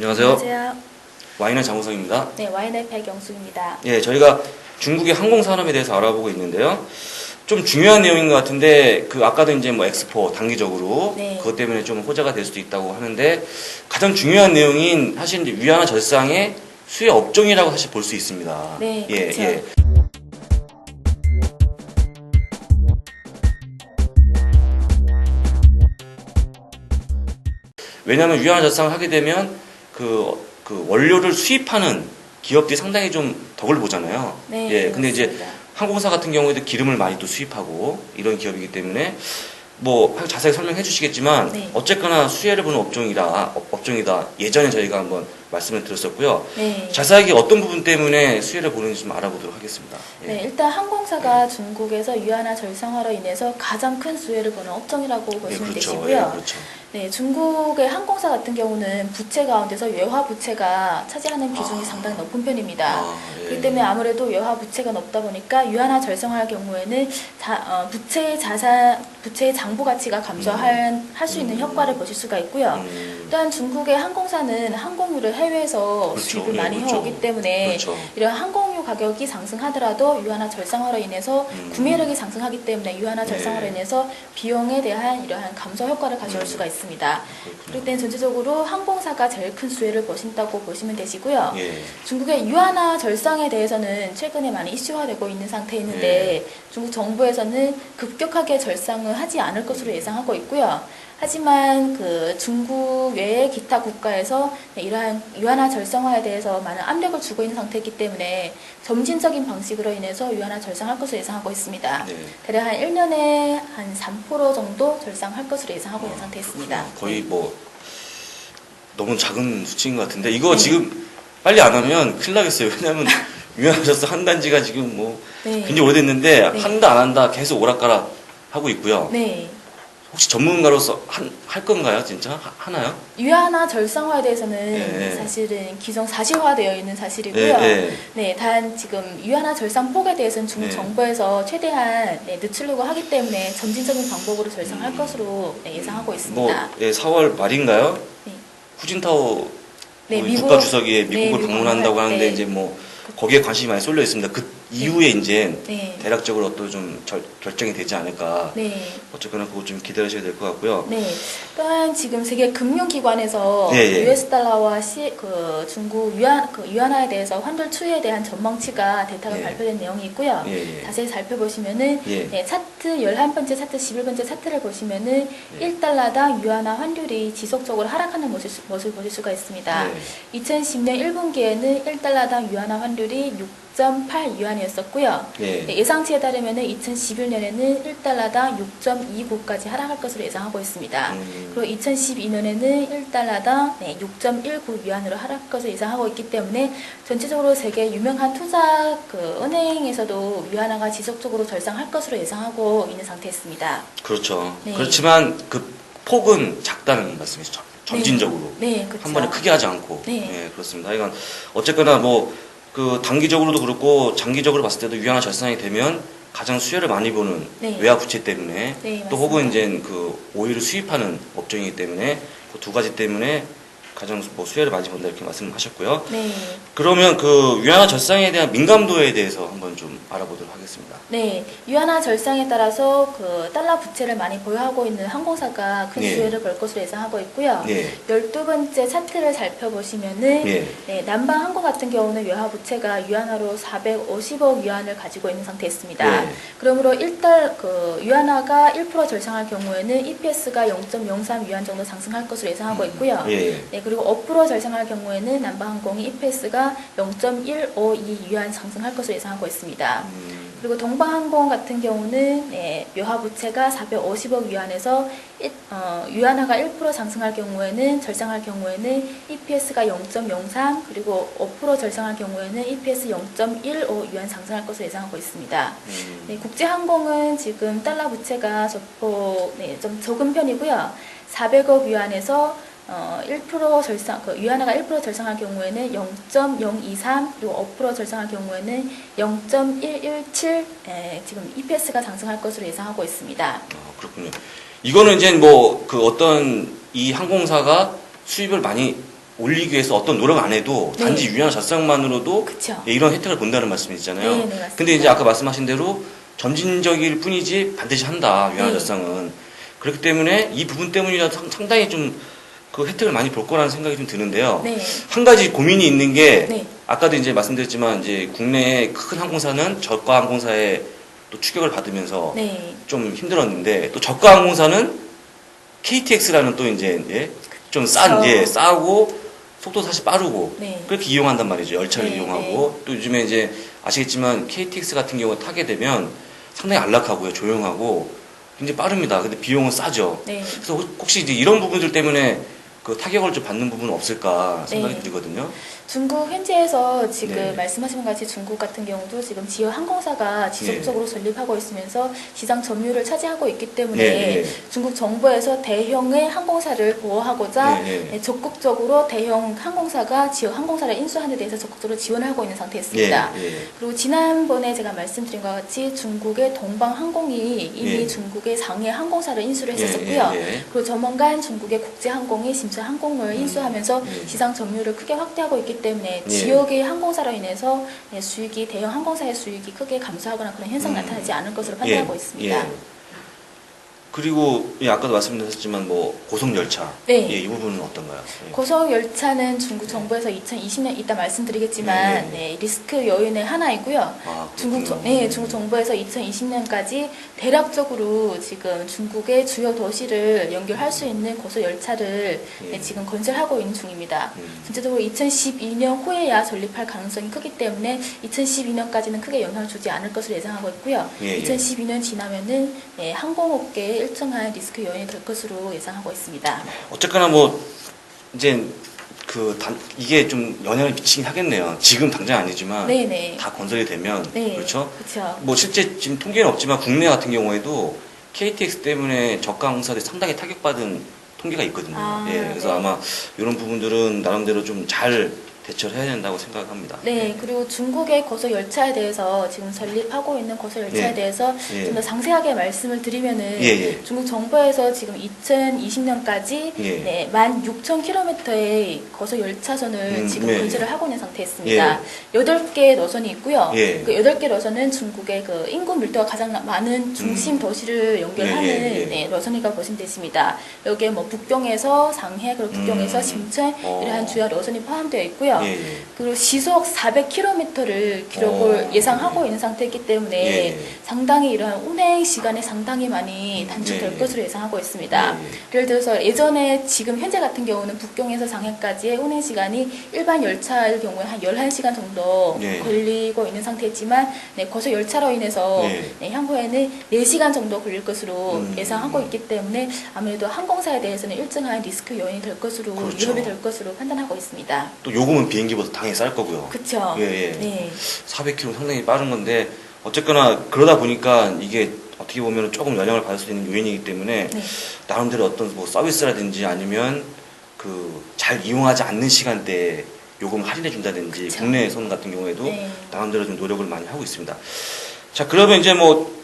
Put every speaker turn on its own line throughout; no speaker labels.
안녕하세요.
안녕하세요.
와이너 장우성입니다.
네, 와이너 백영숙입니다.
예, 저희가 중국의 항공산업에 대해서 알아보고 있는데요. 좀 중요한 내용인 것 같은데, 아까도 이제 뭐 엑스포 단기적으로
네.
그것 때문에 좀 호재가 될 수도 있다고 하는데, 가장 중요한 내용인 사실 이제 위안화 절상의 수혜 업종이라고 사실 볼 수 있습니다.
네,
예,
그렇죠.
예. 왜냐하면 위안화 절상을 하게 되면 그 원료를 수입하는 기업들이 상당히 좀 덕을 보잖아요.
네,
예, 근데 이제
그렇습니다.
항공사 같은 경우에도 기름을 많이 또 수입하고 이런 기업이기 때문에 뭐 자세히 설명해 주시겠지만
네.
어쨌거나 수혜를 보는 업종이다. 예전에 저희가 한번 말씀을 드렸었고요.
네.
자세하게 어떤 부분 때문에 수혜를 보는지 좀 알아보도록 하겠습니다. 예.
네, 일단 항공사가 중국에서 위안화 절상화로 인해서 가장 큰 수혜를 보는 업종이라고
예,
보시면
그렇죠.
되시고요.
예, 그렇죠.
네, 중국의 항공사 같은 경우는 부채 가운데서 외화 부채가 차지하는 비중이 상당히 높은 편입니다.
예.
그렇기 때문에 아무래도 외화 부채가 높다 보니까 위안화 절상화할 경우에는 부채의 장부 가치가 감소할 수 있는 효과를 보실 수가 있고요. 또한 중국의 항공사는 항공유를 해외에서
그렇죠.
수입을
네,
많이
그렇죠.
해오기 때문에
그렇죠.
이런 항공유 가격이 상승하더라도 위안화 절상화로 인해서 구매력이 상승하기 때문에 위안화
네.
절상화로 인해서 비용에 대한 이러한 감소 효과를 가져올 수가 있습니다. 그렇기 때문에 전체적으로 항공사가 제일 큰 수혜를 보신다고 보시면 되시고요.
예.
중국의 위안화 절상에 대해서는 최근에 많이 이슈화되고 있는 상태인데 중국 정부에서는 급격하게 절상을 하지 않을 것으로 예상하고 있고요. 하지만 중국 외의 기타 국가에서 이러한 위안화 절상화에 대해서 많은 압력을 주고 있는 상태이기 때문에 점진적인 방식으로 인해서 위안화 절상할 것으로 예상하고 있습니다.
네.
대략 한 1년에 한 3% 정도 절상할 것으로 예상하고 있는 상태에 있습니다.
거의 뭐 너무 작은 수치인 것 같은데 이거
네.
지금 빨리 안 하면 큰일 나겠어요. 왜냐하면 위안화 절상 한다는 지가 지금 뭐
네.
굉장히 오래됐는데
네.
한다 안 한다 계속 오락가락 하고 있고요.
네.
혹시 전문가로서 할 건가요? 진짜? 하나요?
위안화 절상화에 대해서는
네.
사실은 기존 사실화되어 있는 사실이고요.
네,
네, 단 지금 위안화 절상 폭에 대해서는 중국
네.
정부에서 최대한 늦추려고 하기 때문에 점진적인 방법으로 절상할 것으로 예상하고 있습니다.
4월 말인가요?
네.
후진타오
네,
우리
미국-
국가주석이 미국을
네, 미국
방문한다고
방문할
하는데
때.
이제 뭐 거기에 관심이 많이 쏠려 있습니다. 그 이후에 이제
네.
대략적으로 또 좀 결정이 되지 않을까.
네.
어쨌거나 그거 좀 기다리셔야 될 것 같고요.
네. 또한 지금 세계 금융기관에서
예, 예.
US 달러와 중국 위안화에 대해서 환율 추이에 대한 전망치가 데이터가
예.
발표된 내용이 있고요.
예, 예.
자세히 살펴보시면은
예.
네, 차트 11번째 차트, 11번째 차트를 보시면은 1달러당 위안화 환율이 지속적으로 하락하는 모습을 보실 수가 있습니다.
예.
2010년 1분기에는 1달러당 위안화 환율이 6.8 위안이었었고요.
예.
예상치에 따르면 2011년에는 1달러당 6.29까지 하락할 것으로 예상하고 있습니다. 그리고 2012년에는 1달러당 6.19 위안으로 하락할 것을 예상하고 있기 때문에 전체적으로 세계 유명한 투자 은행에서도 위안화가 지속적으로 절상할 것으로 예상하고 있는 상태였습니다.
그렇죠.
네.
그렇지만 그 폭은 작다는 말씀이시죠. 점진적으로.
네, 그렇죠.
한 번에 크게 하지 않고.
네.
예, 그렇습니다. 이건 어쨌거나 뭐 단기적으로도 그렇고 장기적으로 봤을 때도 위안화 절상이 되면 가장 수혜를 많이 보는
네.
외화 부채 때문에
네,
또 혹은
맞습니다.
이제 오일을 수입하는 업종이기 때문에 그 두 가지 때문에 가장 수혜를 많이 본다 이렇게 말씀하셨고요.
네.
그러면 위안화 절상에 대한 민감도에 대해서 한번 좀 알아보도록 하겠습니다.
네, 위안화 절상에 따라서 달러 부채를 많이 보유하고 있는 항공사가 큰
네.
수혜를 볼 것으로 예상하고 있고요.
네.
12번째 차트를 살펴보시면은
네.
남방항공 같은 경우는 외화 부채가 위안화로 450억 위안을 가지고 있는 상태였습니다.
네.
그러므로 위안화가 1% 절상할 경우에는 EPS가 0.03 위안 정도 상승할 것으로 예상하고 있고요.
예.
네, 그리고 5% 절상할 경우에는 남방항공이 EPS가 0.152 위안 상승할 것으로 예상하고 있습니다. 그리고 동방항공 같은 경우는 외화 부채가 450억 위안에서 위안화가 1% 상승할 경우에는 절상할 경우에는 EPS가 0.03 그리고 5% 절상할 경우에는 EPS 0.15 위안 상승할 것으로 예상하고 있습니다. 네, 국제항공은 지금 달러 부채가 좀 적은 편이고요. 400억 위안에서 1% 절상, 위안화가 1% 절상할 경우에는 0.023, 그리고 5% 절상할 경우에는 0.117, 지금 EPS가 상승할 것으로 예상하고 있습니다.
그렇군요. 이거는 이제 어떤 이 항공사가 수입을 많이 올리기 위해서 어떤 노력 안 해도
네.
단지 유연한 젖상만으로도
그쵸.
예, 이런 혜택을 본다는 말씀이시잖아요.
네, 네, 맞습니다.
근데 이제 아까 말씀하신 대로 점진적일 뿐이지 반드시 한다, 유연한
네.
젖상은. 그렇기 때문에 이 부분 때문이라도 상당히 좀 그 혜택을 많이 볼 거라는 생각이 좀 드는데요.
네.
한 가지 고민이 있는 게
네.
아까도 이제 말씀드렸지만 이제 국내의 큰 항공사는 저가 항공사의 또 추격을 받으면서
네.
좀 힘들었는데 또 저가 항공사는 KTX라는 또 이제 예, 좀 싼,
그쵸.
예, 싸고 속도 사실 빠르고
네.
그렇게 이용한단 말이죠. 열차를
네,
이용하고 또 요즘에 이제 아시겠지만 KTX 같은 경우 타게 되면 상당히 안락하고요, 조용하고 굉장히 빠릅니다. 근데 비용은 싸죠.
네.
그래서 혹시 이제 이런 부분들 때문에 그 타격을 좀 받는 부분은 없을까 생각이
네.
들거든요.
중국 현지에서 지금
네.
말씀하신 것 같이 중국 같은 경우도 지금 지역 항공사가 지속적으로 설립하고 있으면서 시장 점유율을 차지하고 있기 때문에
네, 네.
중국 정부에서 대형의 항공사를 보호하고자
네, 네.
적극적으로 대형 항공사가 지역 항공사를 인수하는 데 대해서 적극적으로 지원을 하고 있는 상태였습니다.
예, 예.
그리고 지난번에 제가 말씀드린 것 같이 중국의 동방항공이 이미
예.
중국의 상해 항공사를 인수를 했었고요.
예, 예.
그리고 조만간 중국의 국제항공이 심천항공을 인수하면서 시장 점유율을 크게 확대하고 있기 때문에
예.
지역의 항공사로 인해서 수익이 대형 항공사의 수익이 크게 감소하거나 그런 현상이 나타나지 않을 것으로 판단하고 있습니다.
예. 그리고 예, 아까도 말씀드렸지만 뭐 고속열차
네.
예, 이 부분은 어떤가요? 예.
고속 열차는 중국 정부에서 2020년 이따 말씀드리겠지만
네, 네.
네, 리스크 요인의 하나이고요.
아,
중국
그렇군요.
중국 정부에서 2020년까지 대략적으로 지금 중국의 주요 도시를 연결할 수 있는 고속 열차를
예.
지금 건설하고 있는 중입니다.
음.
전체적으로 2012년 후에야 설립할 가능성이 크기 때문에 2012년까지는 크게 영향을 주지 않을 것으로 예상하고 있고요.
예, 예.
2012년 지나면은 항공업계에 일정한 리스크 요인이 될 것으로 예상하고 있습니다.
어쨌거나 뭐 이제 이게 좀 영향을 미치긴 하겠네요. 지금 당장 아니지만
네네.
다 건설이 되면
네.
그렇죠.
그렇죠.
뭐 실제 지금 통계는 없지만 국내 같은 경우에도 KTX 때문에 저가 항공사들이 상당히 타격받은 통계가 있거든요.
아,
예, 그래서
네.
아마 이런 부분들은 나름대로 좀 잘 대처를 해야 된다고 생각합니다.
네, 그리고 중국의 고속 열차에 대해서 지금 설립하고 있는 고속 열차에
예.
대해서
예.
좀 더 상세하게 말씀을 드리면은
예, 예.
중국 정부에서 지금 2020년까지
예.
네, 16,000km의 고속 열차선을 지금
예,
건설을 하고 있는 상태였습니다.
예.
8개 노선이 있고요.
예.
그 8개 노선은 중국의 그 인구 밀도가 가장 많은 중심 도시를 연결하는
예, 예, 예.
네, 노선이라고 보시면 되십니다. 여기에 뭐 북경에서 상해, 그리고 북경에서 심천 이러한 주요 노선이 포함되어 있고요.
예, 예.
그리고 시속 400km를 기록을 예상하고 있는 상태이기 때문에
예.
상당히 이런 운행 시간이 상당히 많이 단축될
예.
것으로 예상하고 있습니다.
예.
예를 들어서 예전에 지금 현재 같은 경우는 북경에서 상해까지의 운행 시간이 일반 열차의 경우에 한 11시간 정도
예.
걸리고 있는 상태이지만 고속 열차로 인해서
예.
향후에는 4시간 정도 걸릴 것으로
음.
예상하고 있기 때문에 아무래도 항공사에 대해서는 일정한 리스크 요인이 될 것으로
그렇죠.
위협이 될 것으로 판단하고 있습니다.
또 요금은 비행기보다 당연히 쌀 거고요.
그렇죠.
예, 예.
네.
400km 상당히 빠른 건데 어쨌거나 그러다 보니까 이게 어떻게 보면 조금 영향을 받을 수 있는 요인이기 때문에
네.
나름대로 어떤 뭐 서비스라든지 아니면 잘 이용하지 않는 시간대에 요금 할인해 준다든지
그쵸.
국내선 같은 경우에도
네.
나름대로 좀 노력을 많이 하고 있습니다. 자, 그러면 이제 뭐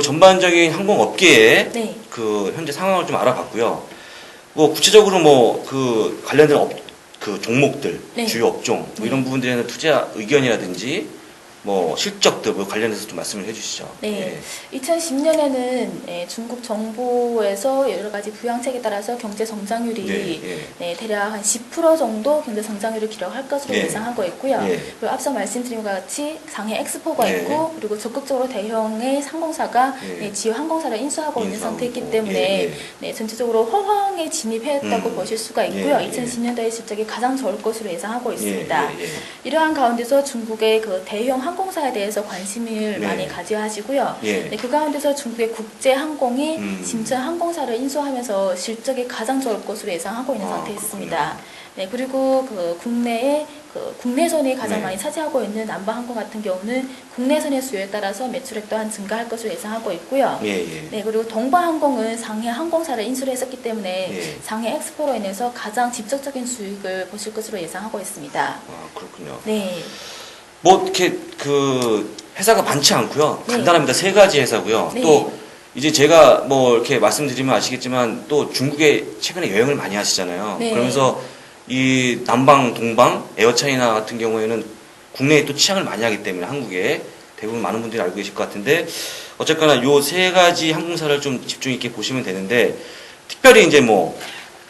전반적인 항공업계의
네.
현재 상황을 좀 알아봤고요. 뭐 구체적으로 뭐 관련된 종목들,
네.
주요 업종 뭐
네.
이런 부분들에 대한 투자 의견이라든지 뭐 실적들 뭐 관련해서 좀 말씀을 해주시죠.
네. 2010년에는 중국 정부에서 여러 가지 부양책에 따라서 경제 성장률이
예.
대략 한 10% 정도 경제 성장률을 기록할 것으로
예.
예상하고 있고요.
예.
그리고 앞서 말씀드린 것 같이 상해 엑스포가
예.
있고 그리고 적극적으로 대형의 항공사가
예.
지역 항공사를 인수하고 있는
인수하고
상태이기
있고.
때문에
예.
전체적으로 호황에 진입했다고 보실 수가 있고요.
예.
2010년도의 실적이 가장 좋을 것으로 예상하고 있습니다.
예.
이러한 가운데서 중국의 대형 항공사에 대해서 관심을
네.
많이 가져야 하시고요.
예.
그 가운데서 중국의 국제항공이
음.
심천항공사를 인수하면서 실적이 가장 좋을 것으로 예상하고 있는 상태에 있습니다.
그렇군요.
네, 그리고 국내에 국내선이 가장
네.
많이 차지하고 있는 남바항공 같은 경우는 국내선의 수요에 따라서 매출액 또한 증가할 것으로 예상하고 있고요.
예.
네, 그리고 동바항공은 상해 항공사를 인수를 했었기 때문에
예.
상해 엑스포로 인해서 가장 직접적인 수익을 보실 것으로 예상하고 있습니다.
아, 그렇군요.
네.
뭐 이렇게 회사가 많지 않고요.
네.
간단합니다. 3가지 회사고요.
네.
또 이제 제가 뭐 이렇게 말씀드리면 아시겠지만 또 중국에 최근에 여행을 많이 하시잖아요.
네.
그러면서 이 남방, 동방, 에어차이나 같은 경우에는 국내에 또 취항을 많이 하기 때문에 한국에 대부분 많은 분들이 알고 계실 것 같은데 어쨌거나 요 세 가지 항공사를 좀 집중 있게 보시면 되는데 특별히 이제 뭐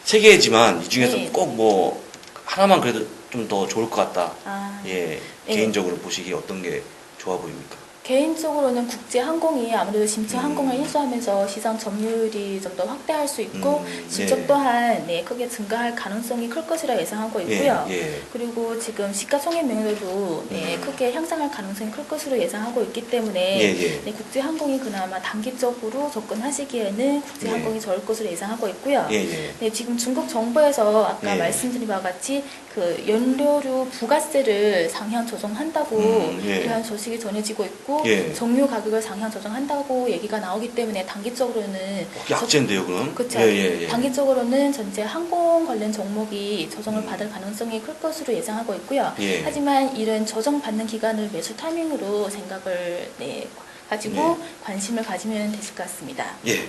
세 개지만 이 중에서
네.
꼭 뭐 하나만 그래도 좀 더 좋을 것 같다.
아,
예,
네.
개인적으로 보시기에 어떤 게 좋아 보입니까?
개인적으로는 국제항공이 아무래도 심층 항공을
음.
인수하면서 시장 점유율이 좀 더 확대할 수 있고 실적
네.
또한 크게 증가할 가능성이 클 것이라 예상하고 있고요.
예.
그리고 지금 시가총액 명의도 크게 향상할 가능성이 클 것으로 예상하고 있기 때문에
예.
국제항공이 그나마 단기적으로 접근하시기에는 국제항공이 좋을 것으로 예상하고 있고요.
예.
네, 지금 중국 정부에서 아까
예.
말씀드린 바와 같이 그 연료료 부가세를 상향 조정한다고
예.
이러한 소식이 전해지고 있고
예.
정유 가격을 상향 조정한다고 얘기가 나오기 때문에 단기적으로는
약재인데요, 그럼?
그렇죠.
예.
단기적으로는 전체 항공 관련 종목이 조정을
음.
받을 가능성이 클 것으로 예상하고 있고요.
예.
하지만 이런 조정받는 기간을 매수 타이밍으로 생각을 가지고 관심을 가지면 되실 것 같습니다.
예.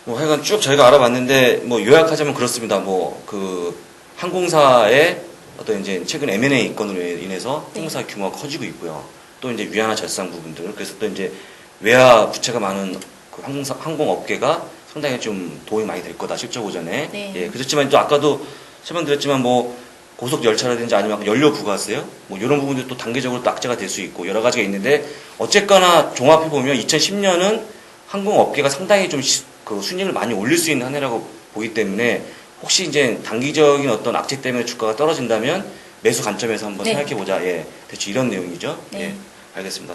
뭐 하여간 쭉 저희가 알아봤는데 뭐 요약하자면 그렇습니다. 뭐 그 항공사의 어떤 이제 최근 M&A 건으로 인해서 항공사 규모가 커지고 있고요. 또 이제 위안화 절상 부분들 그래서 또 이제 외화 부채가 많은 그 항공업계가 상당히 좀 도움이 많이 될 거다 실적 오전에.
네.
예. 그렇지만 또 아까도 설명드렸지만 뭐 고속 열차라든지 아니면 연료 부가세요? 뭐 이런 부분도 또 단계적으로 또 악재가 될 수 있고 여러 가지가 있는데 어쨌거나 종합해 보면 2010년은 항공업계가 상당히 좀 그 순이익을 많이 올릴 수 있는 한 해라고 보기 때문에 혹시 이제 단기적인 어떤 악재 때문에 주가가 떨어진다면 매수 관점에서 한번 생각해 보자. 예. 대충 이런 내용이죠.
네.
예. 알겠습니다.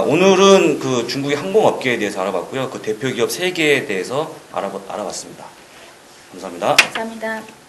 오늘은 그 중국의 항공업계에 대해서 알아봤고요. 그 대표 기업 3개에 대해서 알아봤습니다. 감사합니다.
감사합니다.